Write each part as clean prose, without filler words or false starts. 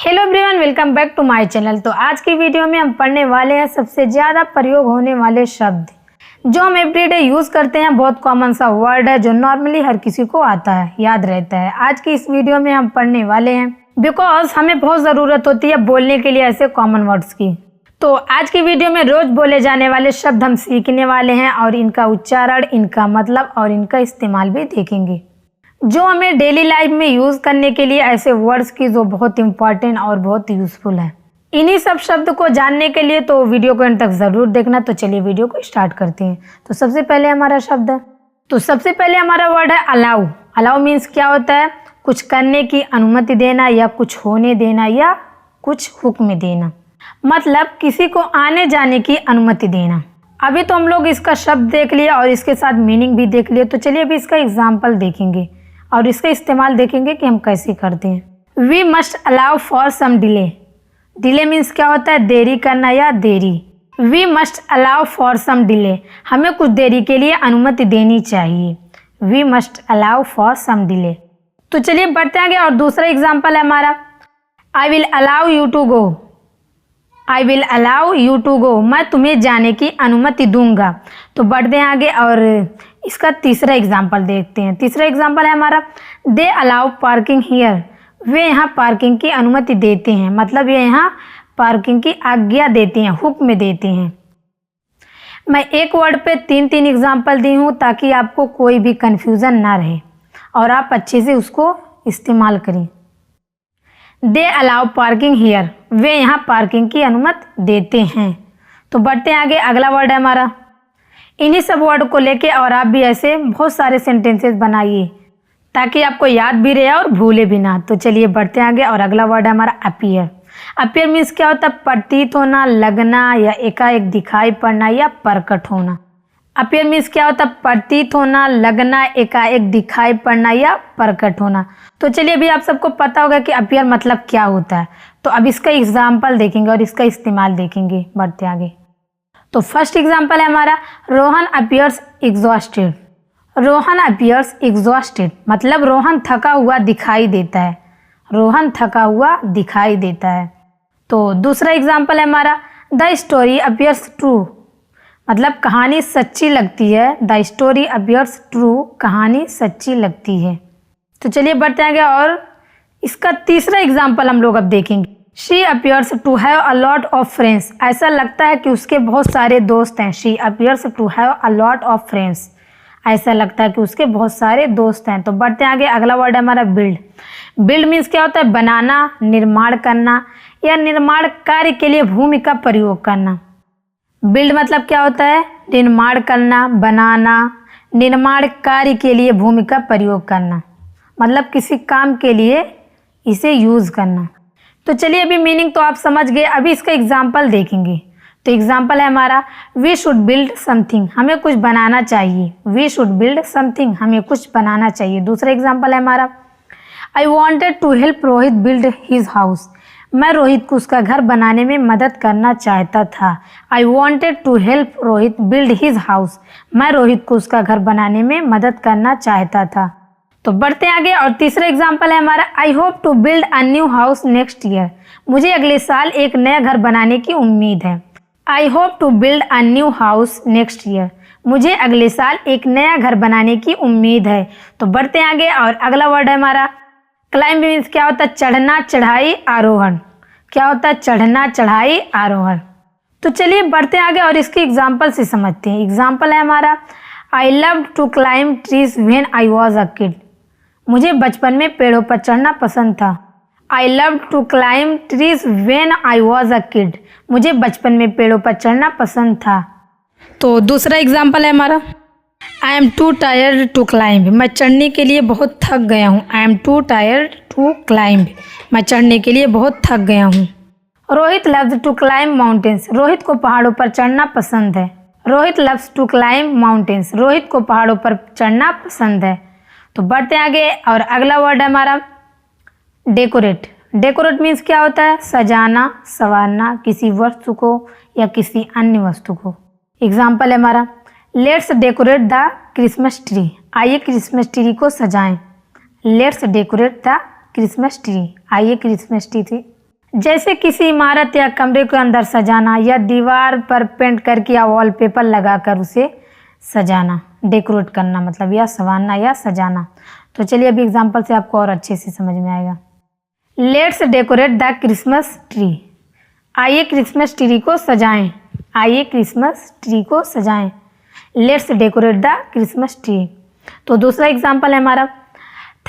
Hello everyone, welcome back to my channel. तो आज की वीडियो में हम पढ़ने वाले हैं सबसे ज़्यादा प्रयोग होने वाले शब्द जो हम एवरीडे यूज़ करते हैं। बहुत कॉमन सा वर्ड है जो नॉर्मली हर किसी को आता है, याद रहता है। आज की इस वीडियो में हम पढ़ने वाले हैं बिकॉज हमें बहुत ज़रूरत होती है बोलने के लिए ऐसे कॉमन वर्ड्स की। तो आज की वीडियो में रोज़ बोले जाने वाले शब्द हम सीखने वाले हैं और इनका उच्चारण, इनका मतलब और इनका इस्तेमाल भी देखेंगे जो हमें डेली लाइफ में यूज़ करने के लिए ऐसे वर्ड्स की जो बहुत इंपॉर्टेंट और बहुत यूज़फुल है। इन्हीं सब शब्द को जानने के लिए तो वीडियो को अंत तक ज़रूर देखना। तो चलिए वीडियो को स्टार्ट करते हैं। तो सबसे पहले हमारा शब्द है, तो सबसे पहले हमारा वर्ड है अलाउ। अलाउ मीन्स क्या होता है? कुछ करने की अनुमति देना या कुछ होने देना या कुछ हुक्म देना, मतलब किसी को आने जाने की अनुमति देना। अभी तो हम लोग इसका शब्द देख लिया और इसके साथ मीनिंग भी देख लिया। तो चलिए अभी इसका एग्जाम्पल देखेंगे और इसका इस्तेमाल देखेंगे कि हम कैसे करते हैं। We must allow for some delay. Delay means क्या होता है? देरी करना या देरी। We must allow for some delay, हमें कुछ देरी के लिए अनुमति देनी चाहिए। We must allow for some delay. तो चलिए बढ़ते आगे और दूसरा एग्जाम्पल है हमारा, I will allow you to go. I will allow you to go, मैं तुम्हें जाने की अनुमति दूंगा। तो बढ़ते हैं आगे और इसका तीसरा एग्जाम्पल देखते हैं। तीसरा एग्जाम्पल है हमारा, दे अलाउ पार्किंग हियर। वे यहाँ पार्किंग की अनुमति देते हैं, मतलब ये यहाँ पार्किंग की आज्ञा देते हैं, हुक्म देते हैं। मैं एक वर्ड पे तीन एग्जाम्पल दी हूँ ताकि आपको कोई भी कन्फ्यूज़न ना रहे और आप अच्छे से उसको इस्तेमाल करें। दे अलाउ पार्किंग हियर, वे यहाँ पार्किंग की अनुमति देते हैं। तो बढ़ते हैं आगे, अगला वर्ड है हमारा। इन्हीं सब वर्ड को लेके और आप भी ऐसे बहुत सारे सेंटेंसेस बनाइए ताकि आपको याद भी रहे और भूले भी ना। तो चलिए बढ़ते हैं आगे और अगला वर्ड है हमारा अपीयर। अपीयर मीन्स क्या होता है? प्रतीत होना, लगना या एकाएक दिखाई पड़ना या प्रकट होना। अपीयर मीन्स क्या होता है? प्रतीत होना, लगना, एकाएक दिखाई पड़ना या प्रकट होना। तो चलिए अभी आप सबको पता होगा कि अपीयर मतलब क्या होता है। तो अब इसका एग्जाम्पल देखेंगे और इसका इस्तेमाल देखेंगे। बढ़ते आगे। तो फर्स्ट एग्जाम्पल है हमारा, Rohan appears exhausted. Rohan appears exhausted, मतलब रोहन थका हुआ दिखाई देता है। रोहन थका हुआ दिखाई देता है। तो दूसरा एग्जाम्पल है हमारा, द स्टोरी अपीयर्स ट्रू, मतलब कहानी सच्ची लगती है। द स्टोरी अपीयर्स ट्रू, कहानी सच्ची लगती है। तो चलिए बढ़ते आगे और इसका तीसरा एग्जाम्पल हम लोग अब देखेंगे। She appears to have a lot of friends, ऐसा लगता है कि उसके बहुत सारे दोस्त हैं। She appears to have a lot of friends, ऐसा लगता है कि उसके बहुत सारे दोस्त हैं। तो बढ़ते आगे, अगला वर्ड है हमारा बिल्ड। बिल्ड मीन्स क्या होता है? बनाना, निर्माण करना या निर्माण कार्य के लिए भूमि का प्रयोग करना। बिल्ड मतलब क्या होता है? निर्माण करना, बनाना, निर्माण कार्य के लिए भूमि का प्रयोग करना, मतलब किसी काम के लिए इसे यूज़ करना। तो चलिए अभी मीनिंग तो आप समझ गए, अभी इसका एग्जाम्पल देखेंगे। तो एग्जाम्पल है हमारा, वी शुड बिल्ड समथिंग, हमें कुछ बनाना चाहिए। वी शुड बिल्ड समथिंग, हमें कुछ बनाना चाहिए। दूसरा एग्जाम्पल है हमारा, I wanted to help Rohit build his house, मैं रोहित को उसका घर बनाने में मदद करना चाहता था। I wanted to help Rohit build his house, मैं रोहित को उसका घर बनाने में मदद करना चाहता था। तो बढ़ते आगे और तीसरा एग्जाम्पल है हमारा, I hope to build a new house next year, मुझे अगले साल एक नया घर बनाने की उम्मीद है। I hope to build a new house next year, मुझे अगले साल एक नया घर बनाने की उम्मीद है। तो बढ़ते आगे और अगला वर्ड है हमारा, क्लाइंब मीन्स क्या होता है? चढ़ना, चढ़ाई, आरोहण। क्या होता है? चढ़ना, चढ़ाई, आरोहण। तो चलिए बढ़ते आगे और इसके एग्जाम्पल से समझते हैं। एग्जाम्पल है हमारा, I love to climb trees when I was a kid, मुझे बचपन में पेड़ों पर चढ़ना पसंद था। I love to climb trees when I was a kid, मुझे बचपन में पेड़ों पर चढ़ना पसंद था। तो दूसरा एग्जाम्पल है हमारा, I am too tired to climb, मैं चढ़ने के लिए बहुत थक गया हूँ। I am too tired to climb, मैं चढ़ने के लिए बहुत थक गया हूँ। Rohit loves to climb mountains, Rohit को पहाड़ों पर चढ़ना पसंद है। Rohit loves to climb mountains, Rohit को पहाड़ों पर चढ़ना पसंद है। तो बढ़ते आगे और अगला वर्ड है हमारा, डेकोरेट। डेकोरेट मीन्स क्या होता है? सजाना, संवारना, किसी वस्तु को या किसी अन्य वस्तु को। एग्जाम्पल है हमारा, let's decorate the Christmas tree, आइए क्रिसमस ट्री को सजाएं। Let's decorate the Christmas tree, आइए क्रिसमस ट्री जैसे किसी इमारत या कमरे के अंदर सजाना या दीवार पर पेंट करके या वॉलपेपर लगाकर उसे सजाना, डेकोरेट करना मतलब, या संवारना या सजाना। तो चलिए अभी एग्जांपल से आपको और अच्छे से समझ में आएगा। Let's decorate the Christmas tree. आइए क्रिसमस ट्री को सजाएं। आइए क्रिसमस ट्री को सजाएं। Let's decorate the Christmas tree. तो दूसरा एग्जांपल है हमारा,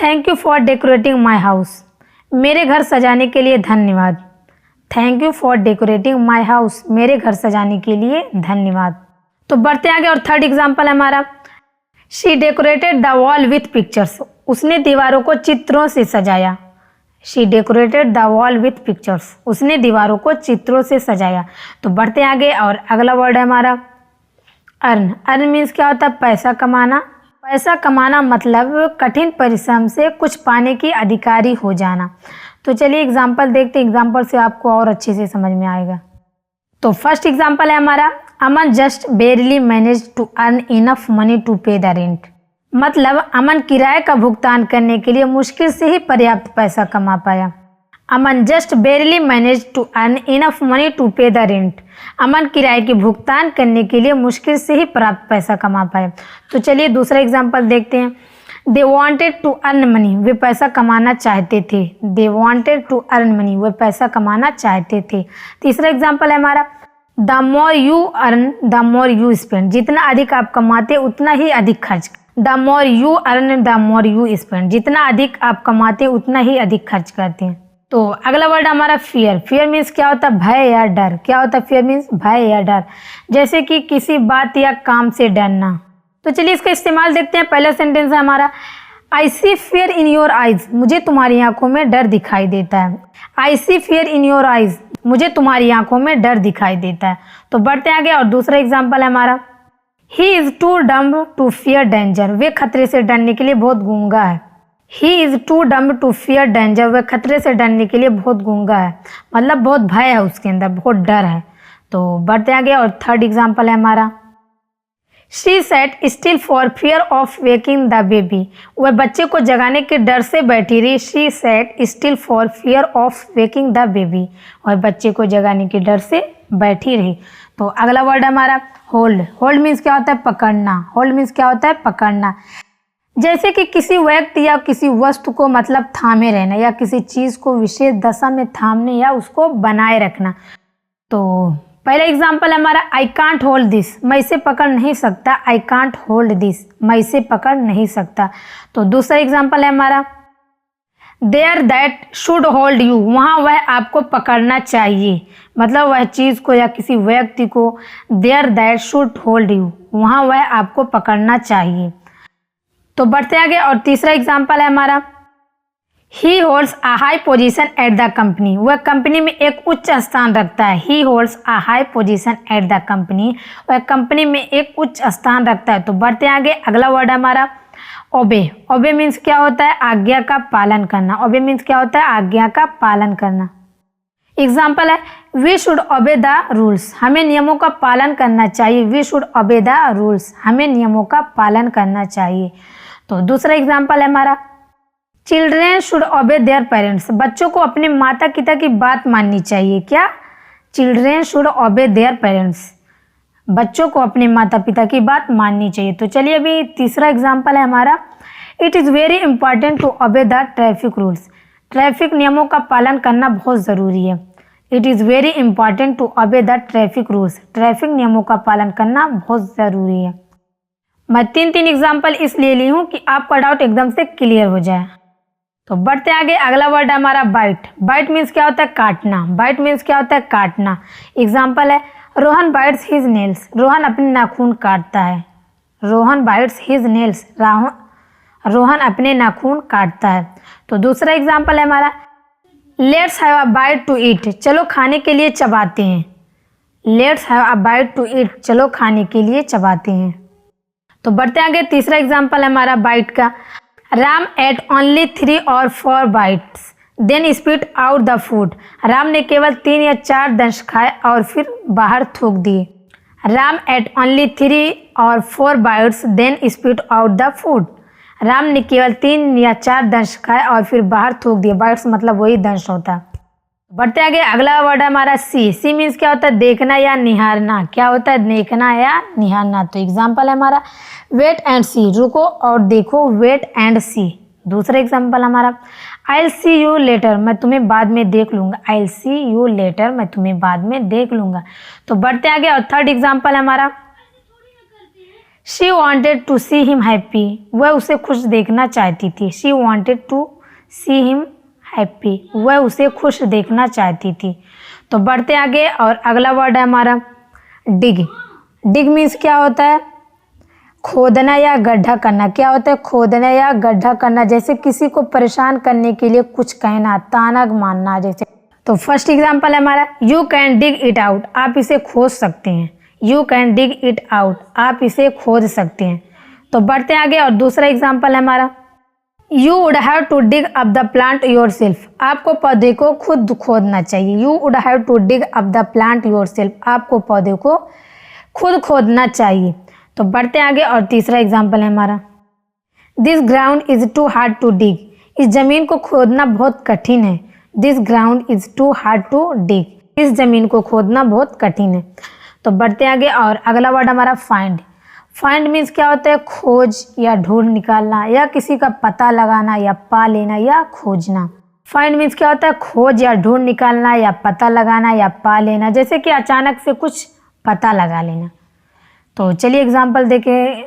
thank you for decorating my house. मेरे घर सजाने के लिए धन्यवाद। Thank you for decorating my house. मेरे घर सजाने के लिए धन्यवाद। तो बढ़ते आगे और थर्ड एग्जांपल है हमारा, she decorated the wall with pictures. उसने दीवारों को चित्रों से सजाया। She decorated the wall with pictures. उसने दीवारों को चित्रों से सजाया। तो बढ़ते आगे और अगला वर्ड है हमारा अर्न। अर्न मीन्स क्या होता है? पैसा कमाना। पैसा कमाना मतलब कठिन परिश्रम से कुछ पाने की अधिकारी हो जाना। तो चलिए एग्जाम्पल देखते हैं, एग्जाम्पल से आपको और अच्छे से समझ में आएगा। तो फर्स्ट एग्जाम्पल है हमारा, Aman just barely manage to earn enough money to pay the rent. मतलब अमन किराए का भुगतान करने के लिए मुश्किल से ही पर्याप्त पैसा कमा पाया। Aman just barely manage to earn enough money to pay the rent. Aman किराए के भुगतान करने के लिए मुश्किल से ही प्राप्त पैसा कमा पाया। तो चलिए दूसरा एग्जाम्पल देखते हैं, they wanted to earn money. वे पैसा कमाना चाहते थे। They wanted to earn money. वे पैसा कमाना चाहते थे। तीसरा एग्जाम्पल है हमारा, the more you earn the more you spend. जितना अधिक आप कमाते उतना ही अधिक खर्च। The more you earn the more you spend. जितना अधिक आप कमाते उतना ही अधिक खर्च करते हैं। तो अगला वर्ड हमारा फियर। फियर मीन्स क्या होता है? भय या डर। क्या होता है फियर मीन्स? भय या डर। जैसे कि किसी बात या काम से डरना। तो चलिए इसका इस्तेमाल देखते हैं। पहला सेंटेंस है हमारा, आई सी फियर इन योर आइज। मुझे तुम्हारी आंखों में डर दिखाई देता है। आई सी फियर इन योर आइज। मुझे तुम्हारी आंखों में डर दिखाई देता है। तो बढ़ते आगे और दूसरा एग्जाम्पल है हमारा, he is too dumb to fear danger. वे खतरे से डरने के लिए बहुत गूंगा है। He is too dumb to fear danger. वह खतरे से डरने के लिए बहुत गूंगा है, मतलब बहुत भय है उसके अंदर, बहुत डर है। तो बढ़ते आगे और थर्ड एग्जाम्पल है हमारा, she set still for fear of waking the baby. वह बच्चे को जगाने के डर से बैठी रही। She set still for fear of waking the baby. वह बच्चे को जगाने के डर से बैठी रही। तो अगला वर्ड हमारा होल्ड। होल्ड मीन्स क्या होता है? पकड़ना। होल्ड मीन्स क्या होता है? पकड़ना। जैसे कि किसी व्यक्ति या किसी वस्तु को मतलब थामे रहना, या किसी चीज को विशेष दशा में थामने या उसको बनाए रखना। तो पहला एग्जाम्पल हमारा, आई कांट होल्ड दिस। मैं इसे पकड़ नहीं सकता। I can't hold this. मैं इसे पकड़ नहीं सकता। तो दूसरा एग्जाम्पल है हमारा, there that should hold you. वहाँ वह आपको पकड़ना चाहिए, मतलब वह चीज को या किसी व्यक्ति को, there that should hold you, वहाँ वह आपको पकड़ना चाहिए। तो बढ़ते आगे और तीसरा एग्जाम्पल है हमारा, ही holds a high position at the company. वह कंपनी में एक उच्च स्थान रखता है। ही holds a high position at the company. वह कंपनी में एक उच्च स्थान रखता है। तो बढ़ते आगे अगला वर्ड है हमारा ओबे। ओबे मीन्स क्या होता है? आज्ञा का पालन करना। ओबे मीन्स क्या होता है? आज्ञा का पालन करना। एग्जाम्पल है, we should obey the rules. हमें नियमों का पालन करना चाहिए। We should obey the rules. हमें नियमों का पालन करना चाहिए। तो दूसरा एग्जाम्पल है हमारा, चिल्ड्रेन शुड ओबे देयर पेरेंट्स। बच्चों को अपने माता पिता की बात माननी चाहिए। क्या? चिल्ड्रेन शुड ओबे देयर पेरेंट्स। बच्चों को अपने माता पिता की बात माननी चाहिए। तो चलिए अभी तीसरा एग्जाम्पल है हमारा, it is very important to obey the traffic rules. Traffic नियमों का पालन करना बहुत ज़रूरी है। It is very important to obey the traffic rules. Traffic नियमों का पालन करना बहुत ज़रूरी है। मैं तीन एग्जाम्पल इसलिए ली हूँ कि आपका डाउट एकदम से क्लियर हो जाए। तो बढ़ते आगे अगला वर्ड है हमारा बाइट। बाइट मीन्स क्या होता है? काटना। बाइट मीन्स क्या होता है? काटना। एग्जाम्पल है, Rohan bites his nails. Rohan अपने नाखून काटता है। Rohan bites his nails. Rohan अपने नाखून काटता है। तो दूसरा एग्जाम्पल है हमारा, let's have a bite to eat. चलो खाने के लिए चबाते हैं। Let's have a bite to eat. चलो खाने के लिए चबाते हैं। तो बढ़ते आगे तीसरा एग्जाम्पल है हमारा बाइट का, Ram ate only 3 or 4 bites then spit out the food. Ram ने केवल 3 या 4 दंश खाए और फिर बाहर थूक दिए। Ram ate only 3 or 4 bites then spit out the food. Ram ने केवल 3 या 4 दंश खाए और फिर बाहर थूक दिए। बाइट्स मतलब वही दंश होता है। बढ़ते आगे, अगला वर्ड है हमारा सी। सी मीन्स क्या होता है? देखना या निहारना। क्या होता है? देखना या निहारना। तो एग्जाम्पल है हमारा वेट एंड सी, रुको और देखो, वेट एंड सी। दूसरा एग्जाम्पल हमारा आई सी यू लेटर, मैं तुम्हें बाद में देख लूंगा। आई सी यू लेटर, मैं तुम्हें बाद में देख लूंगा। तो बढ़ते आगे, और थर्ड एग्जाम्पल है हमारा she wanted to see him happy, वह उसे खुश देखना चाहती थी। She wanted to see him happy, वह उसे खुश देखना चाहती थी। तो बढ़ते आगे, और अगला वर्ड है हमारा डिग। डिग मीन्स क्या होता है? खोदना या गड्ढा करना। क्या होता है? खोदना या गड्ढा करना। जैसे किसी को परेशान करने के लिए कुछ कहना, ताना मारना जैसे। तो फर्स्ट एग्जाम्पल है हमारा you can dig it out, आप इसे खोद सकते हैं। You can dig it out, आप इसे खोद सकते हैं। तो बढ़ते आगे, और दूसरा एग्जाम्पल है हमारा you would have to dig up the plant yourself, आपको पौधे को खुद खोदना चाहिए। You would have to dig up the plant yourself, आपको पौधे को खुद खोदना चाहिए। तो बढ़ते आगे, और तीसरा एग्जाम्पल है हमारा this ground is too hard to dig, इस जमीन को खोदना बहुत कठिन है। This ground is too hard to dig, इस जमीन को खोदना बहुत कठिन है। तो बढ़ते आगे, और अगला वर्ड हमारा फाइंड। फाइंड मीन्स क्या होता है? खोज या ढूंढ निकालना, या किसी का पता लगाना, या पा लेना, या खोजना। फाइंड मीन्स क्या होता है? खोज या ढूंढ निकालना, या पता लगाना, या पा लेना। जैसे कि अचानक से कुछ पता लगा लेना। तो चलिए एग्जाम्पल देखें।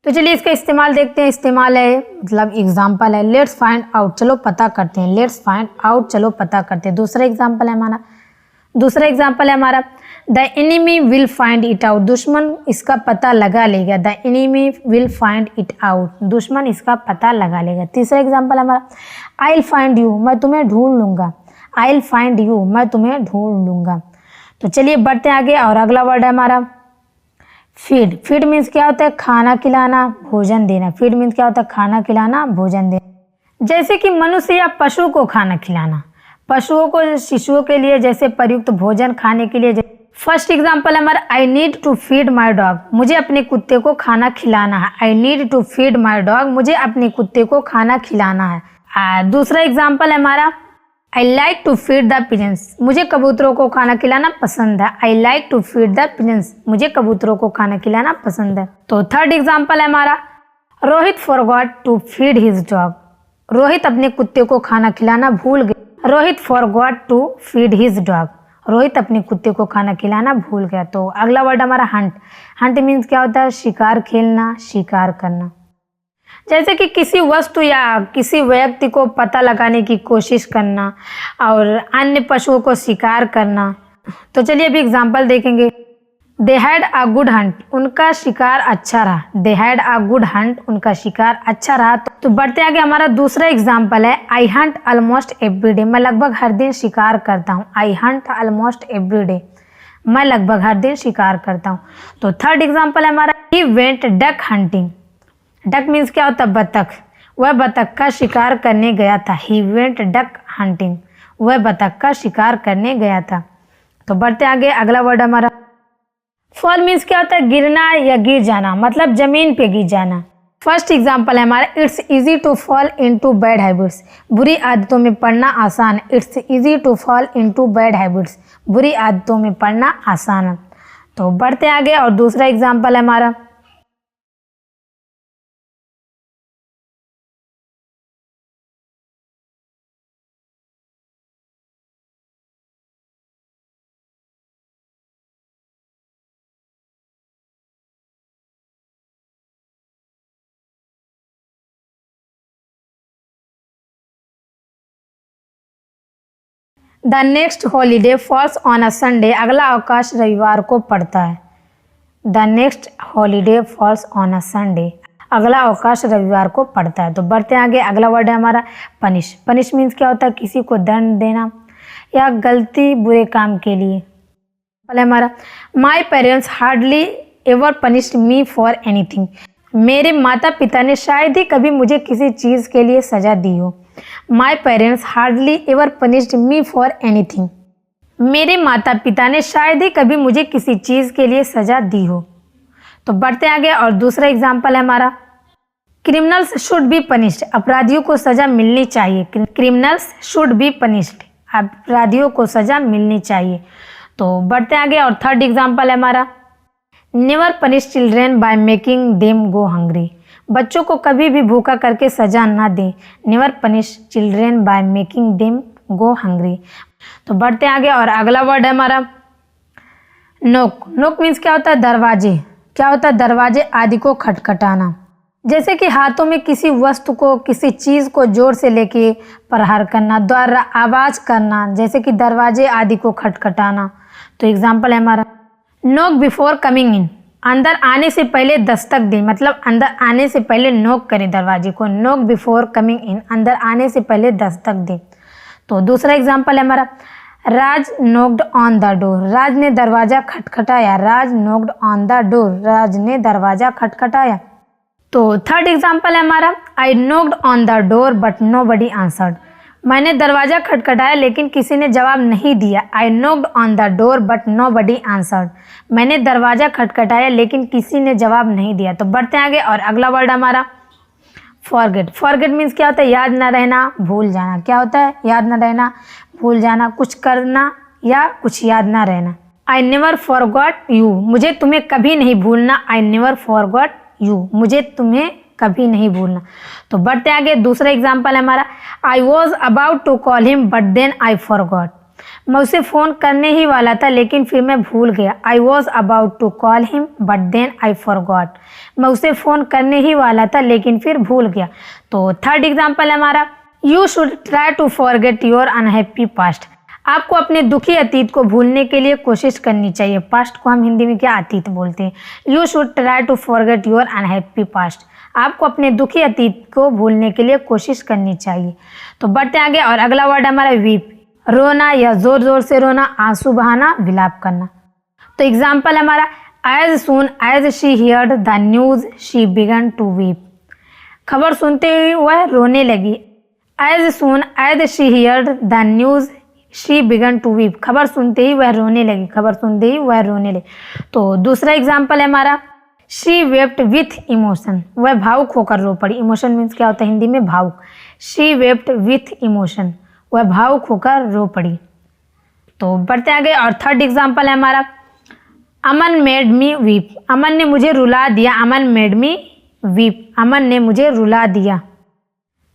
तो चलिए इसका इस्तेमाल देखते हैं। इस्तेमाल है मतलब एग्जाम्पल है लेट्स फाइंड आउट, चलो पता करते हैं। लेट्स फाइंड आउट, चलो पता करते हैं। दूसरा एग्जाम्पल है हमारा the enemy will find it out, दुश्मन इसका पता लगा लेगा। The enemy will find it out, दुश्मन इसका पता लगा लेगा। तीसरा एग्जाम्पल है हमारा आई विल फाइंड यू, मैं तुम्हें ढूंढ लूंगा। आई विल फाइंड यू, मैं तुम्हें ढूंढ लूंगा। तो चलिए बढ़ते आगे, और अगला वर्ड है हमारा फीड। फीड मीन्स क्या होता है? खाना खिलाना, भोजन देना। फीड मीन्स क्या होता है? खाना खिलाना, भोजन देना। जैसे कि मनुष्य या पशु को खाना खिलाना, पशुओं को शिशुओं के लिए जैसे प्रयुक्त भोजन खाने के लिए। फर्स्ट एग्जाम्पल है हमारा I need to feed my dog, मुझे अपने कुत्ते को खाना खिलाना है। I need to feed my dog, मुझे अपने कुत्ते को खाना खिलाना है। दूसरा एग्जाम्पल है हमारा I like to feed the pigeons, मुझे कबूतरों को खाना खिलाना पसंद है। I like to feed the pigeons, मुझे कबूतरों को खाना खिलाना पसंद है। तो थर्ड एग्जाम्पल है हमारा Rohit forgot to feed his dog, Rohit अपने कुत्ते को खाना खिलाना भूल गया। Rohit forgot to feed his dog, Rohit अपने कुत्ते को खाना खिलाना भूल गया। तो अगला वर्ड हमारा हंट। हंट मीन्स क्या होता है? शिकार खेलना, शिकार करना। जैसे कि किसी वस्तु या किसी व्यक्ति को पता लगाने की कोशिश करना और अन्य पशुओं को शिकार करना। तो चलिए अभी एग्जाम्पल देखेंगे। They had a good Hunt, उनका शिकार अच्छा रहा। They had a good Hunt, उनका शिकार अच्छा रहा। तो बढ़ते आगे, हमारा दूसरा एग्जाम्पल है आई हंट ऑलमोस्ट एवरी डे, मैं लगभग हर दिन शिकार करता हूँ। आई हंट ऑलमोस्ट एवरी डे, मैं लगभग हर दिन शिकार करता हूँ। तो थर्ड एग्जाम्पल है हमारा he went duck hunting. Duck means क्या होता है? बतख, वह बतख का शिकार करने गया था। ही वेंट डक हंटिंग, वह बतख का शिकार करने गया था। तो बढ़ते आगे, अगला वर्ड हमारा फॉल मीन्स क्या होता है? गिरना या गिर जाना, मतलब जमीन पे गिर जाना। फर्स्ट एग्जाम्पल है हमारा it's easy to fall into bad habits, बुरी आदतों में पड़ना आसान है। It's easy to fall into bad habits, बुरी आदतों में पड़ना आसान है। तो बढ़ते आगे, और दूसरा एग्जाम्पल है हमारा the next holiday falls on a Sunday, अगला अवकाश रविवार को पड़ता है। The next holiday falls on a Sunday, अगला अवकाश रविवार को पड़ता है। तो बढ़ते आगे, अगला वर्ड है हमारा पनिश। पनिश मीन्स क्या होता है? किसी को दंड देना या गलती बुरे काम के लिए। पहले हमारा my parents hardly ever punished me for anything, मेरे माता पिता ने शायद ही कभी मुझे किसी चीज़ के लिए सजा दी हो। My parents hardly ever punished me for anything, मेरे माता पिता ने शायद ही कभी मुझे किसी चीज़ के लिए सजा दी हो। तो बढ़ते आगे, और दूसरा एग्जाम्पल है हमारा क्रिमिनल्स शुड बी पनिश्ड, अपराधियों को सजा मिलनी चाहिए। क्रिमिनल्स शुड बी पनिश्ड, अपराधियों को सजा मिलनी चाहिए। तो बढ़ते आगे और थर्ड एग्जाम्पल है हमारा, never punish children by making them go hungry. बच्चों को कभी भी भूखा करके सजा ना दें। Never punish children by making them go hungry. तो बढ़ते आगे और अगला वर्ड है हमारा नोक। नोक मीन्स क्या होता है? दरवाजे। क्या होता है? दरवाजे आदि को खटखटाना। जैसे कि हाथों में किसी वस्तु को, किसी चीज को जोर से लेके प्रहार करना, द्वारा आवाज करना, जैसे कि दरवाजे आदि को खटखटाना। तो एग्जाम्पल है हमारा नोक बिफोर कमिंग इन। अंदर आने से पहले दस्तक दें, मतलब अंदर आने से पहले नोक करें दरवाजे को। नोक बिफोर कमिंग इन, अंदर आने से पहले दस्तक दें। तो दूसरा एग्जाम्पल है हमारा Raj knocked on the door. Raj ने दरवाजा खटखटाया। Raj knocked on the door, Raj ने दरवाजा खटखटाया। तो थर्ड एग्जाम्पल है हमारा I knocked on the door but nobody answered. मैंने दरवाजा खटखटाया लेकिन किसी ने जवाब नहीं दिया। I knocked on the door but nobody answered. मैंने दरवाजा खटखटाया लेकिन किसी ने जवाब नहीं दिया। तो बढ़ते आगे और अगला वर्ड हमारा फॉरगेट। फॉरगेट मीन्स क्या होता है? याद ना रहना, भूल जाना। क्या होता है? याद ना रहना, भूल जाना, कुछ करना या कुछ याद ना रहना। I never forgot you. मुझे तुम्हें कभी नहीं भूलना। आई नेवर फॉरगॉट यू, मुझे तुम्हें कभी नहीं भूलना। तो बढ़ते आगे दूसरा एग्जाम्पल है हमारा I was about to call him but then I forgot. मैं उसे फ़ोन करने ही वाला था लेकिन फिर मैं भूल गया। I was about to call him but then I forgot. मैं उसे फ़ोन करने ही वाला था लेकिन फिर भूल गया। तो थर्ड एग्जाम्पल है हमारा you should try to forget your unhappy past. आपको अपने दुखी अतीत को भूलने के लिए कोशिश करनी चाहिए। पास्ट को हम हिंदी में क्या? अतीत बोलते हैं। You should try to forget your unhappy past. आपको अपने दुखी अतीत को भूलने के लिए कोशिश करनी चाहिए। तो बढ़ते आगे और अगला वर्ड हमारा वीप। रोना या जोर जोर से रोना, आंसू बहाना, विलाप करना। तो एग्जाम्पल हमारा as soon as she heard the news she began to weep. खबर सुनते ही वह रोने लगी। As soon as she heard the news she began to weep. खबर सुनते ही वह रोने लगी। खबर सुनते ही वह रोने लगी। तो दूसरा एग्जाम्पल है हमारा शी वेप्ट विथ इमोशन। वह भावुक होकर रो पड़ी। इमोशन मीन्स क्या होता है हिंदी में? भावुक। शी वेप्ट विथ इमोशन, वह भावुक होकर रो पड़ी। तो बढ़ते आगे और थर्ड एग्जाम्पल है हमारा अमन मेड मी वीप। अमन ने मुझे रुला दिया। अमन मेड मी वीप, अमन ने मुझे रुला दिया।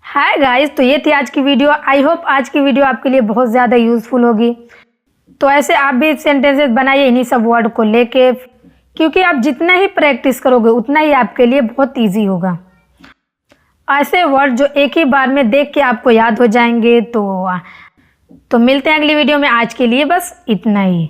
हाय गाइस, तो ये थी आज की वीडियो। आई होप आज की वीडियो आपके लिए बहुत ज़्यादा यूज़फुल होगी। तो ऐसे आप भी सेंटेंसेस बनाइए इन्हीं सब वर्ड को लेके, क्योंकि आप जितना ही प्रैक्टिस करोगे उतना ही आपके लिए बहुत ईजी होगा। ऐसे वर्ड जो एक ही बार में देख के आपको याद हो जाएंगे। तो मिलते हैं अगली वीडियो में। आज के लिए बस इतना ही।